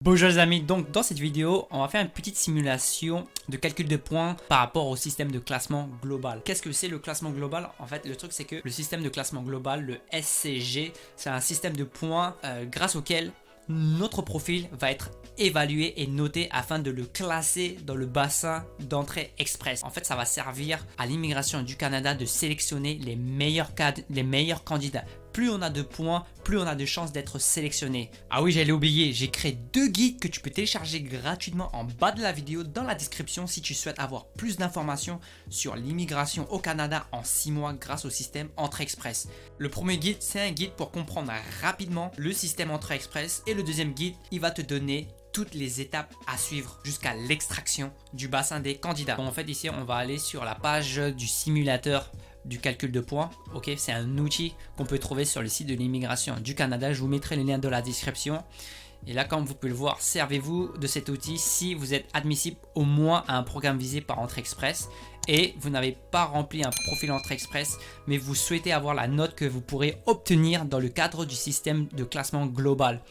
Bonjour les amis, donc dans cette vidéo, on va faire une petite simulation de calcul de points par rapport au système de classement global. Qu'est-ce que c'est le classement global? En fait, le truc c'est que le système de classement global, le SCG, c'est un système de points grâce auquel notre profil va être évalué et noté afin de le classer dans le bassin d'entrée express. En fait, ça va servir à l'immigration du Canada de sélectionner les meilleurs candidats. Plus on a de points, plus on a de chances d'être sélectionné. Ah oui, j'allais oublier, j'ai créé deux guides que tu peux télécharger gratuitement en bas de la vidéo dans la description si tu souhaites avoir plus d'informations sur l'immigration au Canada en 6 mois grâce au système Entrée Express. Le premier guide, c'est un guide pour comprendre rapidement le système Entrée Express et le deuxième guide, il va te donner toutes les étapes à suivre jusqu'à l'extraction du bassin des candidats. Bon, en fait, ici, on va aller sur la page du simulateur du calcul de points. Ok, c'est un outil qu'on peut trouver sur le site de l'immigration du Canada. Je vous mettrai les liens dans la description. Et là, comme vous pouvez le voir, servez-vous de cet outil si vous êtes admissible au moins à un programme visé par Entrée Express et vous n'avez pas rempli un profil Entrée Express, mais vous souhaitez avoir la note que vous pourrez obtenir dans le cadre du système de classement global.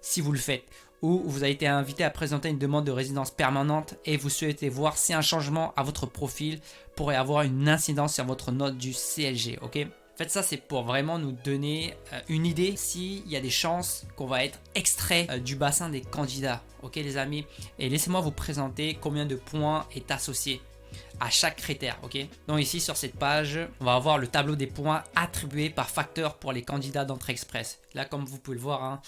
Si vous le faites, ou vous avez été invité à présenter une demande de résidence permanente et vous souhaitez voir si un changement à votre profil pourrait avoir une incidence sur votre note du CLG. Ok, en fait, ça c'est pour vraiment nous donner une idée s'il y a des chances qu'on va être extrait du bassin des candidats. Ok les amis, et laissez-moi vous présenter combien de points est associé à chaque critère. Ok, donc ici sur cette page, on va avoir le tableau des points attribués par facteur pour les candidats d'Entrée Express. Là, comme vous pouvez le voir, hein,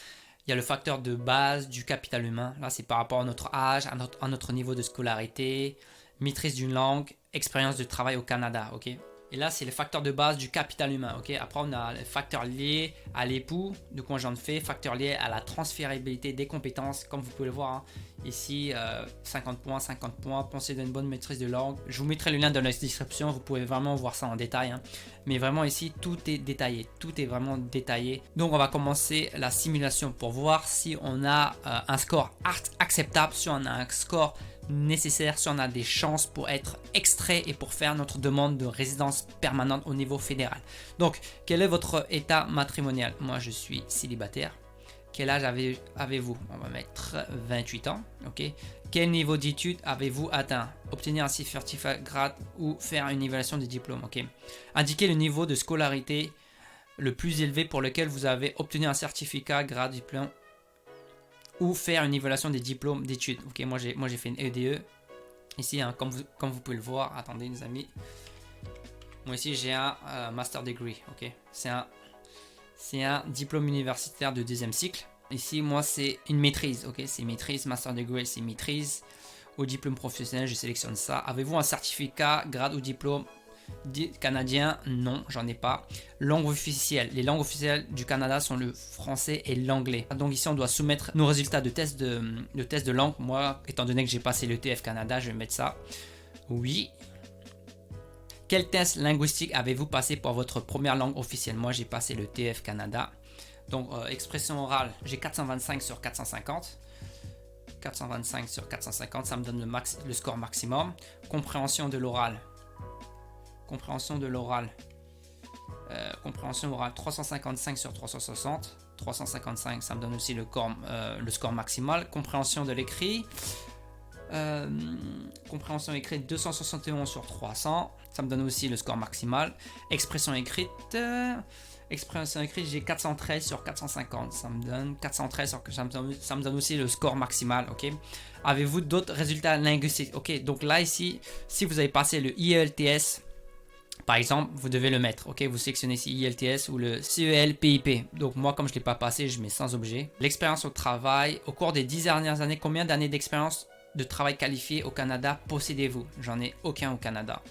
il y a le facteur de base du capital humain. Là, c'est par rapport à notre âge, à notre niveau de scolarité, maîtrise d'une langue, expérience de travail au Canada. Ok. Et là, c'est le facteur de base du capital humain. Ok. Après, on a les facteurs liés à l'époux de conjoint de fait, facteurs liés à la transférabilité des compétences, comme vous pouvez le voir. Hein. Ici, 50 points, penser d'une bonne maîtrise de langue. Je vous mettrai le lien dans la description, vous pouvez vraiment voir ça en détail. Hein. Mais vraiment ici, tout est détaillé, tout est vraiment détaillé. Donc, on va commencer la simulation pour voir si on a un score acceptable, si on a un score nécessaire, si on a des chances pour être extrait et pour faire notre demande de résidence permanente au niveau fédéral. Donc, quel est votre état matrimonial? Moi, je suis célibataire. Quel âge avez-vous? On va mettre 28 ans. Ok. Quel niveau d'études avez-vous atteint? Obtenir un certificat grade ou faire une évaluation des diplômes. Ok. Indiquez le niveau de scolarité le plus élevé pour lequel vous avez obtenu un certificat grade diplôme ou faire une évaluation des diplômes d'études. Ok, moi j'ai fait une EDE. Ici, hein, comme vous pouvez le voir, attendez les amis. Moi ici j'ai un master degree. Ok, c'est un diplôme universitaire de deuxième cycle. Ici, moi c'est une maîtrise. Ok, c'est maîtrise, master degree, c'est maîtrise. Au diplôme professionnel, je sélectionne ça. Avez-vous un certificat, grade ou diplôme canadien? Non, j'en ai pas. Langue officielle. Les langues officielles du Canada sont le français et l'anglais. Donc ici, on doit soumettre nos résultats de test de langue. Moi, étant donné que j'ai passé le TF Canada, je vais mettre ça. Oui. Quel test linguistique avez-vous passé pour votre première langue officielle? Moi, j'ai passé le TF Canada. Donc, expression orale, j'ai 425 sur 450. 425 sur 450, ça me donne le score maximum. Compréhension de l'oral. Compréhension orale 355 sur 360. 355, ça me donne aussi le score maximal. Compréhension de l'écrit. Compréhension écrite 271 sur 300. Ça me donne aussi le score maximal. Expression écrite. J'ai 413 sur 450. Ça me donne 413 sur, ça me donne aussi le score maximal. Ok. Avez-vous d'autres résultats linguistiques? Ok. Donc là ici, si vous avez passé le IELTS, par exemple, vous devez le mettre. Ok, vous sélectionnez ici IELTS ou le CEL-PIP. Donc moi, comme je ne l'ai pas passé, je mets sans objet. L'expérience au travail. Au cours des 10 dernières années, combien d'années d'expérience de travail qualifié au Canada possédez-vous? J'en ai aucun au Canada.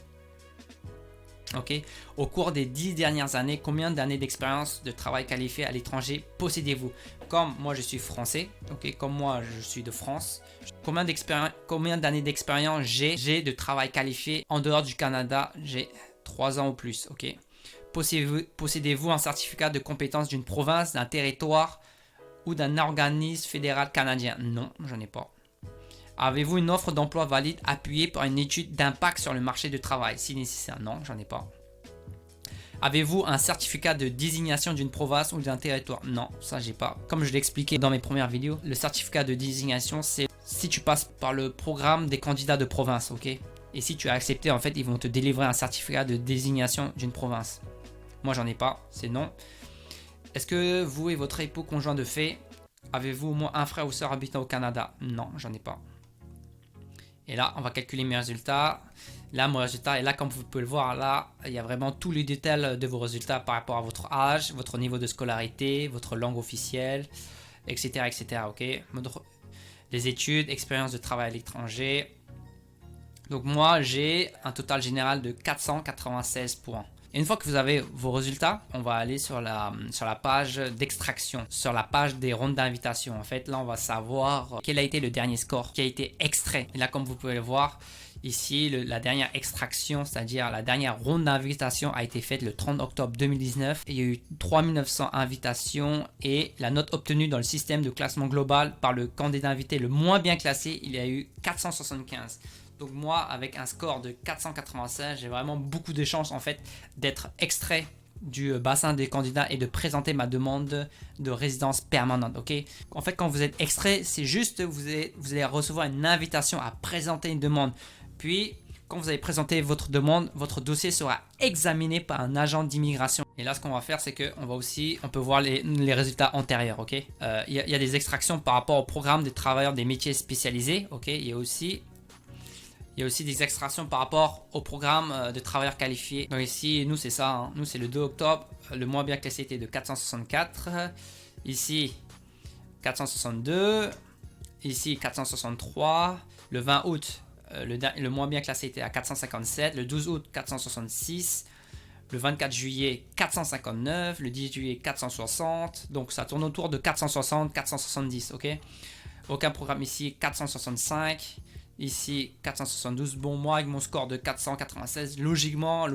Ok. Au cours des 10 dernières années, combien d'années d'expérience de travail qualifié à l'étranger possédez-vous? Comme moi, je suis français. Ok. Comme moi, je suis de France. Combien d'années d'expérience j'ai de travail qualifié en dehors du Canada? J'ai 3 ans ou plus. Ok. Possédez-vous un certificat de compétence d'une province, d'un territoire ou d'un organisme fédéral canadien? Non, j'en ai pas. Avez-vous une offre d'emploi valide appuyée par une étude d'impact sur le marché du travail? Si nécessaire, non, j'en ai pas. Avez-vous un certificat de désignation d'une province ou d'un territoire? Non, ça j'ai pas. Comme je l'ai expliqué dans mes premières vidéos, le certificat de désignation, c'est si tu passes par le programme des candidats de province, ok? Et si tu as accepté, en fait, ils vont te délivrer un certificat de désignation d'une province. Moi, j'en ai pas, c'est non. Est-ce que vous et votre époux conjoint de fait, avez-vous au moins un frère ou soeur habitant au Canada? Non, j'en ai pas. Et là, on va calculer mes résultats. Là, mon résultat, et là, comme vous pouvez le voir, là, il y a vraiment tous les détails de vos résultats par rapport à votre âge, votre niveau de scolarité, votre langue officielle, etc. etc. ok, les études, expérience de travail à l'étranger. Donc moi, j'ai un total général de 496 points. Et une fois que vous avez vos résultats, on va aller sur la page d'extraction, sur la page des rondes d'invitation. En fait, là, on va savoir quel a été le dernier score qui a été extrait. Et là, comme vous pouvez le voir, ici, la dernière extraction, c'est-à-dire la dernière ronde d'invitation a été faite le 30 octobre 2019. Il y a eu 3900 invitations et la note obtenue dans le système de classement global par le candidat invité le moins bien classé, il y a eu 475. Donc moi, avec un score de 496, j'ai vraiment beaucoup de chances en fait d'être extrait du bassin des candidats et de présenter ma demande de résidence permanente. Ok. En fait, quand vous êtes extrait, c'est juste vous allez recevoir une invitation à présenter une demande. Puis, quand vous allez présenter votre demande, votre dossier sera examiné par un agent d'immigration. Et là, ce qu'on va faire, c'est on peut voir les résultats antérieurs. Ok. Il y a des extractions par rapport au programme des travailleurs des métiers spécialisés. Ok. Il y a aussi des extractions par rapport au programme de travailleurs qualifiés. Donc ici, nous c'est ça, hein. Nous c'est le 2 octobre, le moins bien classé était de 464. Ici, 462. Ici, 463. Le 20 août, le moins bien classé était à 457. Le 12 août, 466. Le 24 juillet, 459. Le 10 juillet, 460. Donc ça tourne autour de 460, 470, ok? Aucun programme ici, 465. Ici 472, bon moi avec mon score de 496, logiquement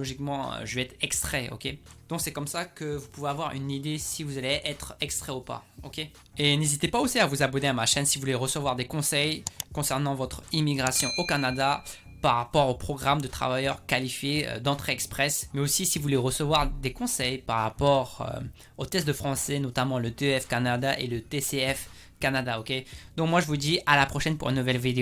je vais être extrait, ok. Donc c'est comme ça que vous pouvez avoir une idée si vous allez être extrait ou pas, ok. Et n'hésitez pas aussi à vous abonner à ma chaîne si vous voulez recevoir des conseils concernant votre immigration au Canada par rapport au programme de travailleurs qualifiés d'entrée express, mais aussi si vous voulez recevoir des conseils par rapport aux tests de français, notamment le TEF Canada et le TCF Canada, ok. Donc moi je vous dis à la prochaine pour une nouvelle vidéo.